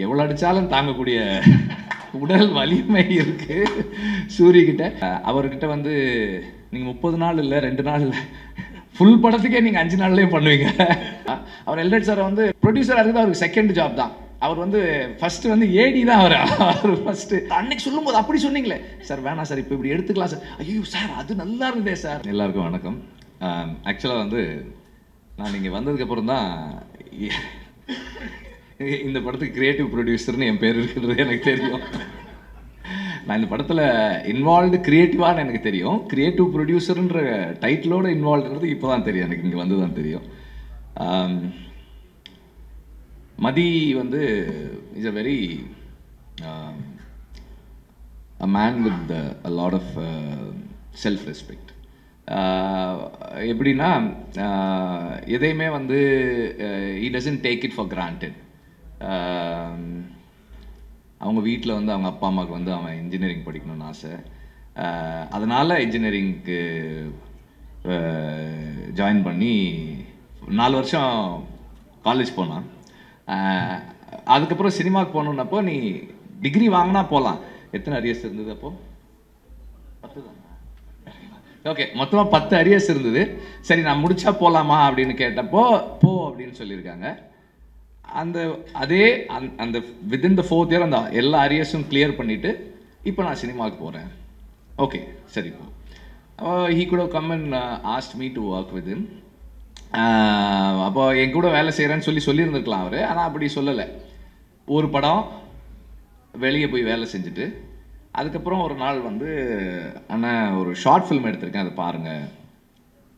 எவ்வளோ அடித்தாலும் தாங்கக்கூடிய உடல் வலிமை இருக்கு சூரியகிட்ட. அவர்கிட்ட வந்து நீங்கள் 30 நாள் இல்லை 2 நாள் இல்லை, ஃபுல் படத்துக்கே நீங்கள் 5 நாள்லேயே பண்ணுவீங்க. அவர் எல்ரட் சார் வந்து ப்ரொடியூசராக இருக்குது, அவருக்கு செகண்ட் ஜாப் தான். அவர் வந்து ஃபர்ஸ்ட் வந்து ஏடி தான். அவர் ஃபர்ஸ்ட் அன்னைக்கு சொல்லும்போது அப்படி சொன்னீங்களே சார், வேணாம் சார் இப்போ இப்படி எடுத்துக்கலாம் சார். ஐயோ சார் அது நல்லா இருந்ததே சார். எல்லாருக்கும் வணக்கம். ஆக்சுவலாக வந்து நான் இங்கே வந்ததுக்கப்புறம் தான் இந்த படத்துக்கு கிரியேட்டிவ் ப்ரொடியூசர்னு என் பேர் இருக்கிறது எனக்கு தெரியும். நான் இந்த படத்தில் இன்வால்வ்டு கிரியேட்டிவான்னு எனக்கு தெரியும். கிரியேட்டிவ் ப்ரொடியூசருன்ற டைட்டிலோட இன்வால்வ்ன்றது இப்போ தான் தெரியும் எனக்கு, இங்கே வந்து தான் தெரியும். மதி வந்து is a very a man with a lot of self respect. எப்படின்னா எதையுமே வந்து he doesn't take it for granted. அவங்க வீட்டில் வந்து அவங்க அப்பா அம்மாவுக்கு வந்து அவன் இன்ஜினியரிங் படிக்கணும்னு ஆசை. அதனால் இன்ஜினியரிங்க்கு ஜாயின் பண்ணி 4 வருஷம் காலேஜ் போனான். அதுக்கப்புறம் சினிமாவுக்கு போகணுன்னப்போ நீ டிகிரி வாங்கினா போகலாம். எத்தனை அரியர்ஸ் இருந்தது அப்போது? 10 தான். ஓகே, மொத்தமாக 10 அரியர்ஸ் இருந்தது. சரி நான் முடிச்சா போகலாமா அப்படின்னு கேட்டப்போ போ அப்படின்னு சொல்லியிருக்காங்க. அந்த வித்தின் த 4th இயர் அந்த எல்லா அரியர்ஸும் கிளியர் பண்ணிவிட்டு இப்போ நான் சினிமாவுக்கு போகிறேன். ஓகே சரி போ. He could have come and asked me to work with him. அப்போ என் கூட வேலை செய்கிறேன்னு சொல்லியிருந்துருக்கலாம் அவர். ஆனால் அப்படி சொல்லலை. ஒரு படம் வெளியே போய் வேலை செஞ்சுட்டு அதுக்கப்புறம் ஒரு நாள் வந்து ஆனால் ஒரு ஷார்ட் ஃபில்ம் எடுத்திருக்கேன், அதை பாருங்கள்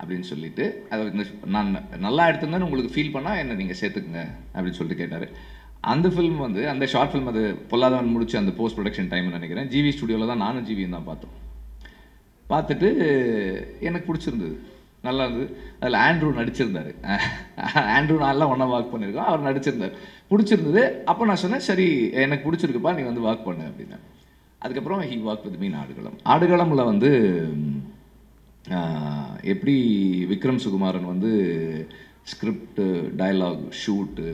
அப்படின்னு சொல்லிட்டு, அதை நான் நல்லா எடுத்திருந்தேன்னு உங்களுக்கு ஃபீல் பண்ணால் என்ன நீங்கள் சேர்த்துக்குங்க அப்படின்னு சொல்லிட்டு கேட்டார். அந்த ஃபில்ம் வந்து அந்த ஷார்ட் ஃபில்ம் அது பொல்லாதவன் முடிச்சு அந்த போஸ்ட் ப்ரொடக்ஷன் டைம்னு நினைக்கிறேன். ஜிவி ஸ்டுடியோவில் தான் நானும் ஜிவியும் தான் பார்த்தோம். பார்த்துட்டு எனக்கு பிடிச்சிருந்தது, நல்லா இருந்தது. அதில் ஆண்ட்ரூ நடிச்சிருந்தார். ஆண்ட்ரூ நான்லாம் ஒன்றா ஒர்க் பண்ணியிருக்கோம், அவர் நடிச்சிருந்தார். பிடிச்சிருந்தது. அப்போ நான் சொன்னேன் சரி எனக்கு பிடிச்சிருக்குப்பா நீ வந்து ஒர்க் பண்ணு அப்படின்னு. அதுக்கப்புறம் he work with me in Aadukalam. ஆடுகளமில் வந்து எப்படி விக்ரம் சுகுமாரன் வந்து ஸ்கிரிப்டு, டயலாக், ஷூட்டு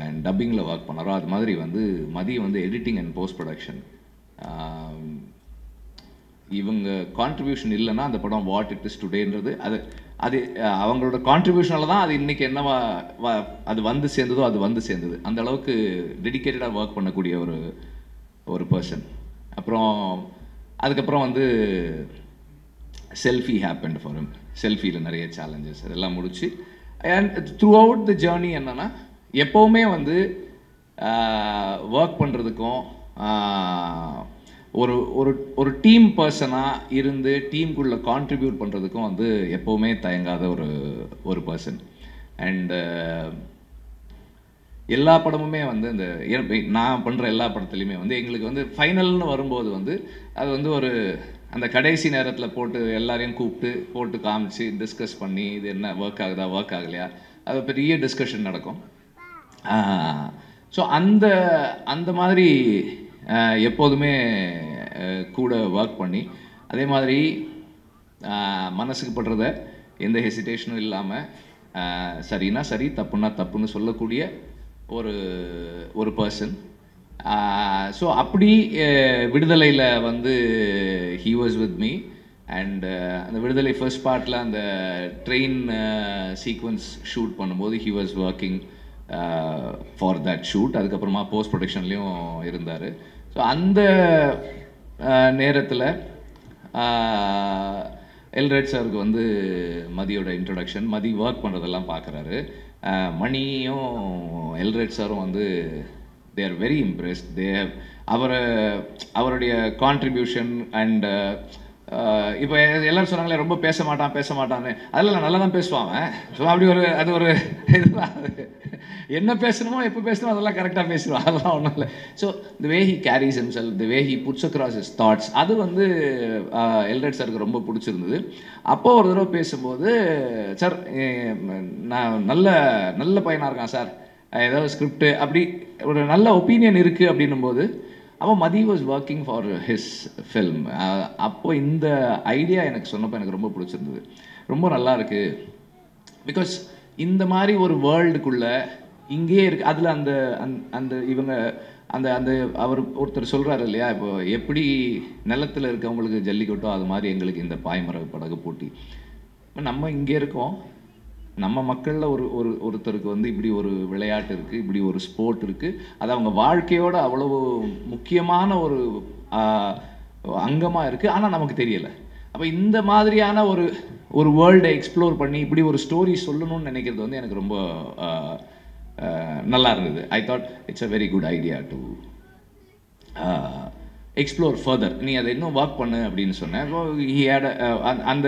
அண்ட் டப்பிங்கில் ஒர்க் பண்ணாரோ அது மாதிரி வந்து மதி வந்து எடிட்டிங் அண்ட் போஸ்ட் ப்ரொடக்ஷன். இவங்க கான்ட்ரிபியூஷன் இல்லைன்னா அந்த படம் வாட் இட் இஸ் டுடேன்றது அது அவங்களோட கான்ட்ரிபியூஷனில் தான் அது இன்றைக்கி என்னவா அது வந்து சேர்ந்ததோ அது வந்து சேர்ந்தது. அந்த அளவுக்கு டெடிக்கேட்டடாக ஒர்க் பண்ணக்கூடிய ஒரு பர்சன். அப்புறம் அதுக்கப்புறம் வந்து செல்ஃபி ஹேப்பன்ட் ஃபார் ஹிம். செல்ஃபியில் நிறைய சேலஞ்சஸ் அதெல்லாம் முடிச்சு and through out the journey என்னென்னா எப்போவுமே வந்து ஒர்க் பண்ணுறதுக்கும் ஒரு டீம் பர்சனாக இருந்து டீமுக்குள்ளே கான்ட்ரிபியூட் பண்ணுறதுக்கும் வந்து எப்போவுமே தயங்காத ஒரு பர்சன். அண்டு எல்லா படமுமே வந்து இந்த நான் பண்ணுற எல்லா படத்துலையுமே வந்து எங்களுக்கு வந்து ஃபைனல்னு வரும்போது வந்து அது வந்து அந்த கடைசி நேரத்தில் போட்டு எல்லாரையும் கூப்பிட்டு போட்டு காமிச்சு டிஸ்கஸ் பண்ணி இது என்ன ஒர்க் ஆகுதா ஒர்க் ஆகலையா அது பெரிய டிஸ்கஷன் நடக்கும். ஸோ அந்த மாதிரி எப்போதுமே கூட ஒர்க் பண்ணி அதே மாதிரி மனசுக்கு படுறத எந்த ஹெசிடேஷனும் இல்லாமல் சரின்னா சரி தப்புன்னா தப்புன்னு சொல்லக்கூடிய ஒரு பர்சன். ஸோ அப்படி விடுதலையில் வந்து he was with me. And அந்த விடுதலை ஃபர்ஸ்ட் பார்ட்டில் அந்த ட்ரெயின் சீக்வன்ஸ் ஷூட் பண்ணும்போது he was working for that shoot. அதுக்கப்புறமா போஸ்ட் ப்ரொடக்ஷன்லேயும் இருந்தார். ஸோ அந்த நேரத்தில் எல்ரட் சாருக்கு வந்து மதியோட இன்ட்ரொடக்ஷன், மதி ஒர்க் பண்ணுறதெல்லாம் பார்க்குறாரு. மணியும் எல்ரட் சாரும் வந்து they are very impressed. They have அவருடைய கான்ட்ரிபியூஷன் அண்ட் இப்போ எல்லாரும் சொன்னாங்களே ரொம்ப பேச மாட்டான்னு, அதெல்லாம் நல்லா தான் பேசுவாங்க. ஸோ அப்படி அது ஒரு இதுதான், என்ன பேசணுமோ எப்போ பேசணுமோ அதெல்லாம் கரெக்டாக பேசுவான், அதெல்லாம் ஒன்றும் இல்லை. So the way he carries himself, the way he puts across his thoughts, அது வந்து எல்ரட் சாருக்கு ரொம்ப பிடிச்சிருந்தது. அப்போ ஒரு தடவை பேசும்போது சார் நான் நல்ல பையனாக இருக்கான் சார், ஏதாவது ஸ்கிரிப்ட் அப்படி ஒரு நல்ல ஒப்பீனியன் இருக்குது அப்படின்னும் போது அவன் Mathi was working for his film. அப்போது இந்த ஐடியா எனக்கு சொன்னப்போ எனக்கு ரொம்ப பிடிச்சிருந்தது, ரொம்ப நல்லா இருக்குது. பிகாஸ் இந்த மாதிரி ஒரு வேர்ல்டுக்குள்ளே இங்கேயே இருக்கு. அதில் அந்த அந்த இவங்க அந்த அந்த அவர் ஒருத்தர் சொல்கிறாரு இல்லையா, இப்போ எப்படி நிலத்தில் இருக்கவங்களுக்கு ஜல்லிக்கட்டோ அது மாதிரி எங்களுக்கு இந்த பாய்மர படகு போட்டி. இப்போ நம்ம இங்கே இருக்கோம், நம்ம மக்களில் ஒருத்தருக்கு வந்து இப்படி ஒரு விளையாட்டு இருக்குது, இப்படி ஒரு ஸ்போர்ட் இருக்குது, அது அவங்க வாழ்க்கையோட அவ்வளவு முக்கியமான ஒரு அங்கமாக இருக்குது, ஆனால் நமக்கு தெரியலை. அப்போ இந்த மாதிரியான ஒரு வேர்ல்டை எக்ஸ்ப்ளோர் பண்ணி இப்படி ஒரு ஸ்டோரி சொல்லணும்னு நினைக்கிறது வந்து எனக்கு ரொம்ப நல்லா இருந்தது. I thought it's a very good idea to explore further. நீ அதை இன்னும் ஒர்க் பண்ணு அப்படின்னு சொன்னேன். ஹி ஹேட் அந்த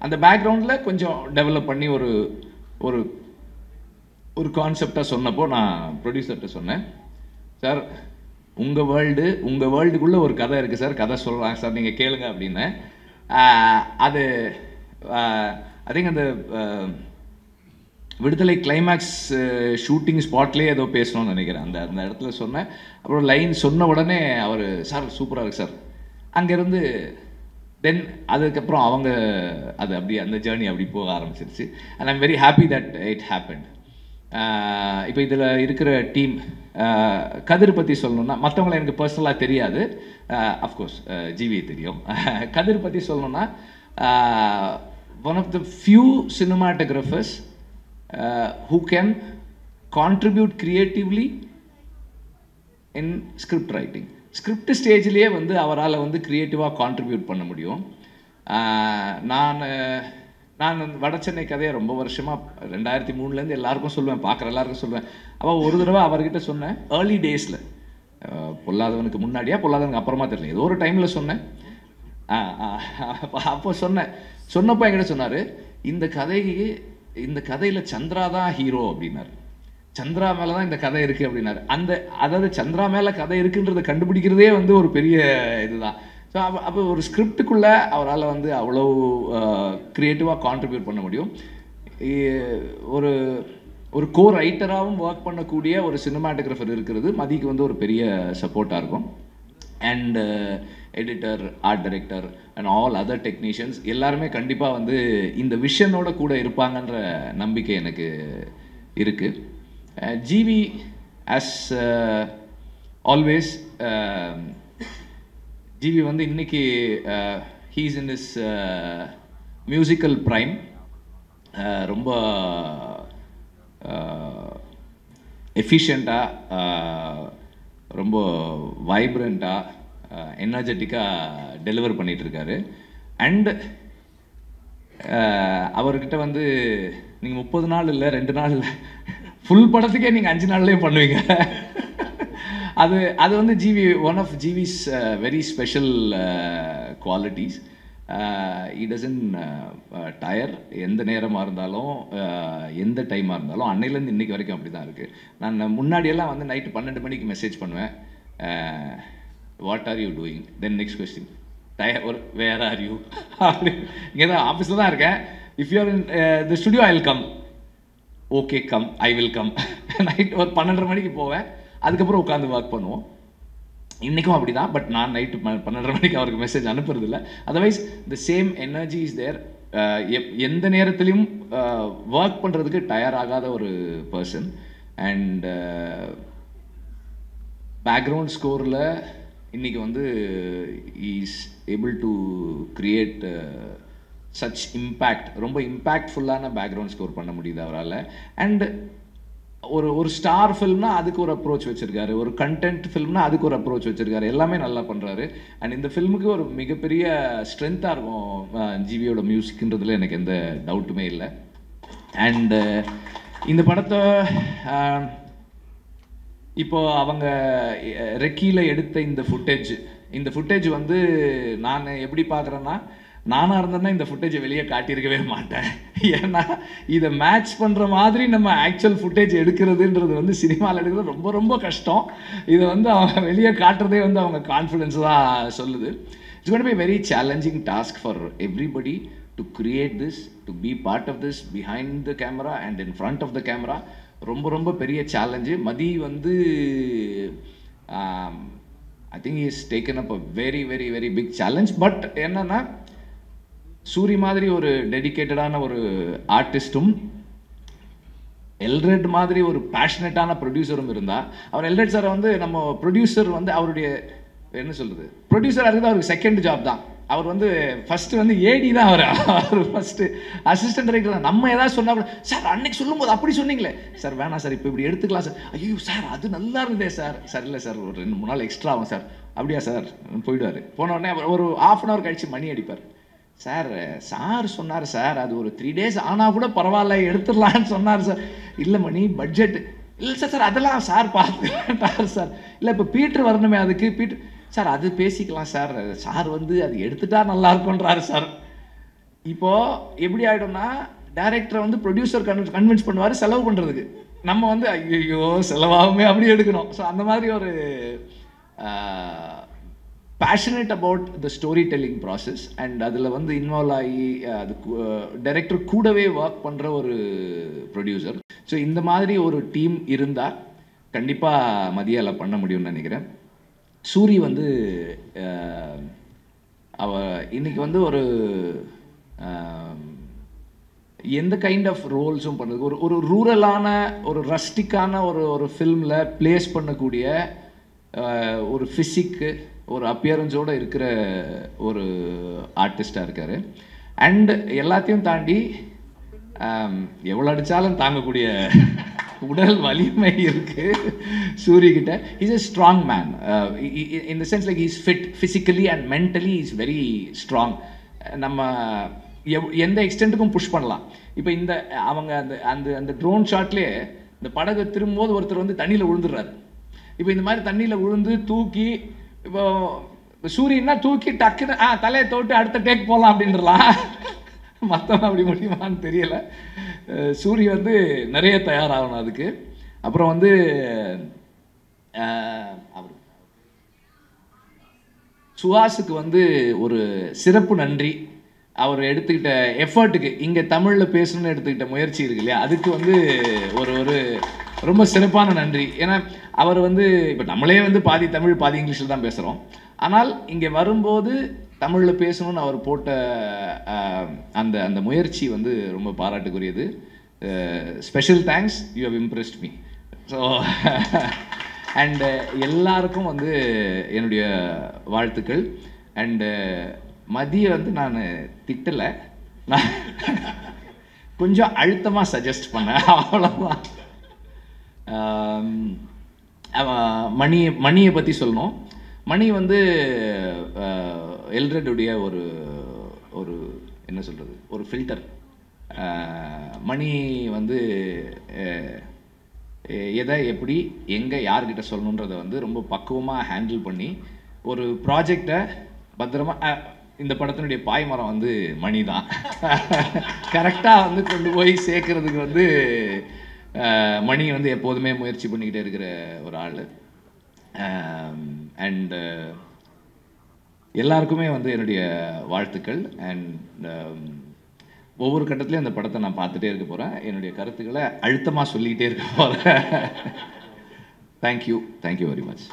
அந்த பேக்ரவுண்டில் கொஞ்சம் டெவலப் பண்ணி ஒரு ஒரு ஒரு கான்செப்டாக சொன்னப்போ நான் ப்ரொடியூசர்கிட்ட சொன்னேன், சார் உங்கள் வேர்ல்டுக்குள்ளே ஒரு கதை இருக்குது சார், கதை சொல்கிறாங்க சார், நீங்கள் கேளுங்க அப்படின்னு. அது ஐ திங்க் அந்த விடுதலை கிளைமேக்ஸ் ஷூட்டிங் ஸ்பாட்லேயே ஏதோ பேசணும்னு நினைக்கிறேன். அந்த இடத்துல சொன்னேன். அப்புறம் லைன் சொன்ன உடனே அவர், சார் சூப்பராக இருக்குது சார். அங்கேருந்து தென் அதுக்கப்புறம் அவங்க அது அப்படி அந்த ஜேர்னி அப்படி போக ஆரம்பிச்சிருச்சு. And I'm very happy that it happen. இப்போ இதில் இருக்கிற டீம், கதிர் பற்றி சொல்லணுன்னா, மற்றவங்களை எனக்கு பர்சனலாக தெரியாது, அஃப்கோர்ஸ் ஜிவி தெரியும். கதிர் பற்றி சொல்லணுன்னா, one of the few cinematographers who can contribute creatively in script writing. Script ஸ்டேஜ்லேயே வந்து அவரால் வந்து க்ரியேட்டிவாக கான்ட்ரிபியூட் பண்ண முடியும். நான் வடச்சென்னை கதையை ரொம்ப வருஷமாக 2003 எல்லாருக்கும் சொல்லுவேன், பார்க்குற எல்லாருக்கும் சொல்லுவேன். அப்போ ஒரு தடவை அவர்கிட்ட சொன்னேன், ஏர்லி டேஸில், பொல்லாதவனுக்கு முன்னாடியா பொல்லாதவனுக்கு அப்புறமா தெரியல, ஏதோ ஒரு டைமில் சொன்னேன். அப்போ சொன்னப்போ என்கிட்ட சொன்னார், இந்த கதையில் சந்திரா தான் ஹீரோ அப்படின்னாரு. சந்திரா மேலே தான் இந்த கதை இருக்குது அப்படின்னாரு. அதாவது சந்திரா மேலே கதை இருக்குன்றதை கண்டுபிடிக்கிறதே வந்து ஒரு பெரிய இதுதான். ஸோ அப்போ ஒரு ஸ்கிரிப்டுக்குள்ளே அவரால் வந்து அவ்வளோ க்ரியேட்டிவாக கான்ட்ரிபியூட் பண்ண முடியும். ஒரு கோ ரைட்டராகவும் ஒர்க் பண்ணக்கூடிய ஒரு சினிமாட்டோகிராஃபர் இருக்கிறது மதிக்கு வந்து ஒரு பெரிய சப்போர்ட்டாக இருக்கும். And editor, art director and all other technicians எல்லாருமே கண்டிப்பாக வந்து இந்த விஷனோட கூட இருப்பாங்கன்ற நம்பிக்கை எனக்கு இருக்குது. ஜிவி ஆஸ் ஆல்வேஸ், ஜிவி வந்து இன்னைக்கு he's in is musical prime. ரொம்ப எஃபிஷியண்ட்டாக, ரொம்ப வைப்ரண்ட்டாக, எனர்ஜெட்டிக்காக டெலிவர் பண்ணிகிட்ருக்காரு. அண்ட் அவர்கிட்ட வந்து நீங்கள் 30 நாள் இல்லை, 2 நாள் இல்லை, ஃபுல் படத்துக்கே நீங்கள் 5 நாள்லேயே பண்ணுவீங்க. அது வந்து one of GV's very special qualities. he doesn't tire. எந்த நேரமாக இருந்தாலும், எந்த டைமாக இருந்தாலும், அன்னையிலேருந்து இன்றைக்கி வரைக்கும் அப்படி தான் இருக்குது. நான் முன்னாடியெல்லாம் வந்து நைட்டு 12 மணிக்கு மெசேஜ் பண்ணுவேன், what are you doing, then next question, where are you, அப்படி. இங்கே தான் ஆஃபீஸில் தான் இருக்கேன். If you're in the studio I will come, okay come, I will come. Night ஒரு 12:30 மணிக்கு போவேன், அதுக்கப்புறம் உட்காந்து ஒர்க் பண்ணுவோம். இன்றைக்கும் அப்படி தான். பட் நான் நைட்டு 12:30 மணிக்கு அவருக்கு மெசேஜ் அனுப்புறதில்ல. Otherwise the same energy is there. எந்த நேரத்துலையும் ஒர்க் பண்ணுறதுக்கு டயர் ஆகாத ஒரு பர்சன். அண்ட் பேக்ரவுண்ட் ஸ்கோரில் இன்றைக்கி வந்து is able to create such impact. ரொம்ப இம்பேக்ட்ஃபுல்லான பேக்ரவுண்ட் ஸ்கோர் பண்ண முடியுது அவரால். அண்ட் ஒரு ஸ்டார் ஃபில்ம்னா அதுக்கு ஒரு அப்ரோச் வச்சுருக்காரு, ஒரு கண்டென்ட் ஃபில்ம்னா அதுக்கு ஒரு அப்ரோச் வச்சுருக்காரு, எல்லாமே நல்லா பண்ணுறாரு. அண்ட் இந்த ஃபில்முக்கு ஒரு மிகப்பெரிய ஸ்ட்ரென்த்தாக இருக்கும் ஜிவியோட மியூசிக்ன்றதுல எனக்கு எந்த டவுட்டுமே இல்லை. அண்டு இந்த படத்தை இப்போ அவங்க ரெக்கியில் எடுத்த இந்த ஃபுட்டேஜ் வந்து நான் எப்படி பார்க்குறேன்னா, நானாக இருந்தேன்னா இந்த ஃபுட்டேஜை வெளியே காட்டியிருக்கவே மாட்டேன். ஏன்னா இதை மேட்ச் பண்ணுற மாதிரி நம்ம ஆக்சுவல் ஃபுட்டேஜ் எடுக்கிறதுன்றது வந்து சினிமாவில் எடுக்கிறது ரொம்ப ரொம்ப கஷ்டம். இதை வந்து அவங்க வெளியே காட்டுறதே வந்து அவங்க கான்ஃபிடென்ஸ் தான் சொல்லுது. It's going to be very challenging task for everybody to create this, to be part of this behind the camera and in front of the camera. ரொம்ப ரொம்ப பெரிய சேலஞ்சு. மதி வந்து I think is taken up a very very very big challenge. But என்னன்னா, சூரி மாதிரி ஒரு டெடிக்கேட்டடான ஒரு ஆர்டிஸ்ட்டும் எல்ரெட் மாதிரி ஒரு பேஷனட்டான ப்ரொடியூசரும் இருந்தால், அவர் எல்ரெட் சாரை வந்து நம்ம ப்ரொடியூசர் வந்து அவருடைய என்ன சொல்கிறது, ப்ரொடியூசராக இருக்கிறது அவருக்கு செகண்ட் ஜாப் தான். அவர் வந்து ஃபஸ்ட்டு வந்து ஏடி தான் அவர் ஃபஸ்ட்டு அசிஸ்டன்ட் டைரக்டர் தான். நம்ம ஏதாவது சொன்னால் கூட, சார் அன்னைக்கு சொல்லும்போது அப்படி சொன்னீங்களே சார், வேணாம் சார், இப்போ இப்படி எடுத்துக்கலாம் சார். ஐயோ சார் அது நல்லா இருந்ததே சார். சார் இல்லை சார், ஒரு 2-3 நாள் எக்ஸ்ட்ரா ஆகும் சார். அப்படியா சார், போயிடுவார். போன உடனே ஒரு ½ அன் ஹவர் கழித்து மணி அடிப்பார். சார் சொன்னார் சார், அது ஒரு 3 days ஆனால் கூட பரவாயில்ல எடுத்துடலான்னு சொன்னார் சார். இல்லை மணி பட்ஜெட் இல்லை சார், அதெல்லாம் சார் பார்த்துட்டார் சார். இல்லை இப்போ பீட்ரு வரணுமே, அதுக்கு பீட்ரு சார் அது பேசிக்கலாம் சார். சார் வந்து அது எடுத்துட்டா நல்லா இருக்குன்றாரு சார். இப்போது எப்படி ஆகிடும்னா, டைரக்டரை வந்து ப்ரொடியூசர் கன்வின்ஸ் பண்ணுவார் செலவு பண்ணுறதுக்கு. நம்ம வந்து ஐயோ செலவாகுமே அப்படி எடுக்கணும். ஸோ அந்த மாதிரி ஒரு passionate about the story telling process and அதில் வந்து இன்வால்வ் ஆகி அது டைரக்டர் கூடவே ஒர்க் பண்ணுற ஒரு ப்ரொடியூசர். ஸோ இந்த மாதிரி ஒரு டீம் இருந்தால் கண்டிப்பாக மதியால பண்ண முடியும்னு நினைக்கிறேன். சூரி வந்து இன்னைக்கு வந்து ஒரு எந்த கைண்ட் ஆஃப் ரோல்ஸும் பண்ணுது, ஒரு ரூரலான ஒரு ரஸ்டிக்கான ஒரு ஃபில்மில் பிளேஸ் பண்ணக்கூடிய ஒரு ஃபிசிக்கு ஒரு அப்பியரன்ஸோடு இருக்கிற ஒரு ஆர்டிஸ்டாக இருக்கார். அண்ட் எல்லாத்தையும் தாண்டி எவ்வளோ அடித்தாலும் தாங்கக்கூடிய உடல் வலிமை இருக்குது சூரிக்கிட்ட. Is a strong man in the sense like is fit physically and mentally is very strong. நம்ம எந்த எக்ஸ்டென்ட்டுக்கும் புஷ் பண்ணலாம். இப்போ இந்த அவங்க அந்த அந்த அந்த ட்ரோன் ஷாட்லேயே இந்த படகு திரும்பும்போது ஒருத்தர் வந்து தண்ணியில் விழுந்துடுறாரு. இப்போ இந்த மாதிரி தண்ணியில் விழுந்து தூக்கி இப்போ சூரியன்னா தூக்கி டக்குன்னு தலையை தோட்டு அடுத்த டேக் போகலாம் அப்படின்றலாம். மற்றவங்க அப்படி முடியுமான்னு தெரியலை. சூரிய வந்து நிறைய தயாராகணும் அதுக்கு. அப்புறம் வந்து அவர் சுஹாஸுக்கு வந்து ஒரு சிறப்பு நன்றி. அவர் எடுத்துக்கிட்ட எஃபர்ட்டுக்கு, இங்கே தமிழில் பேசணும்னு எடுத்துக்கிட்ட முயற்சி இருக்கு இல்லையா, அதுக்கு வந்து ஒரு ரொம்ப சிறப்பான நன்றி. ஏன்னா அவர் வந்து இப்போ நம்மளே வந்து பாதி தமிழ் பாதி இங்கிலீஷில் தான் பேசுகிறோம். ஆனால் இங்கே வரும்போது தமிழில் பேசணும்னு அவர் போட்ட அந்த அந்த முயற்சி வந்து ரொம்ப பாராட்டுக்குரியது. Special thanks, you have impressed me. So and எல்லாருக்கும் வந்து என்னுடைய வாழ்த்துக்கள். அண்டு மதியை வந்து நான் திட்டலை, நான் கொஞ்சம் அழுத்தமாக சஜஸ்ட் பண்ணேன், அவ்வளோதான். மணியை பற்றி சொல்லணும். மணி வந்து எல்ரெட்டுடைய ஒரு என்ன சொல்கிறது, ஒரு ஃபில்டர். மணி வந்து எதை எப்படி எங்கே யார்கிட்ட சொல்லணுன்றதை வந்து ரொம்ப பக்குவமாக ஹேண்டில் பண்ணி ஒரு ப்ராஜெக்டை பத்திரமா, இந்த படத்தினுடைய பாய்மரம் வந்து மணி தான் கரெக்டாக வந்து கொண்டு போய் சேர்க்கறதுக்கு வந்து மணி வந்து எப்போதுமே முயற்சி பண்ணிக்கிட்டே இருக்கிற ஒரு ஆள். அண்ட் எல்லாருக்குமே வந்து என்னுடைய வாழ்த்துக்கள். அண்ட் ஒவ்வொரு கட்டத்துலையும் அந்த படத்தை நான் பார்த்துட்டே இருக்க போகிறேன். என்னுடைய கருத்துக்களை அழுத்தமாக சொல்லிக்கிட்டே இருக்க போகிறேன். Thank you very much.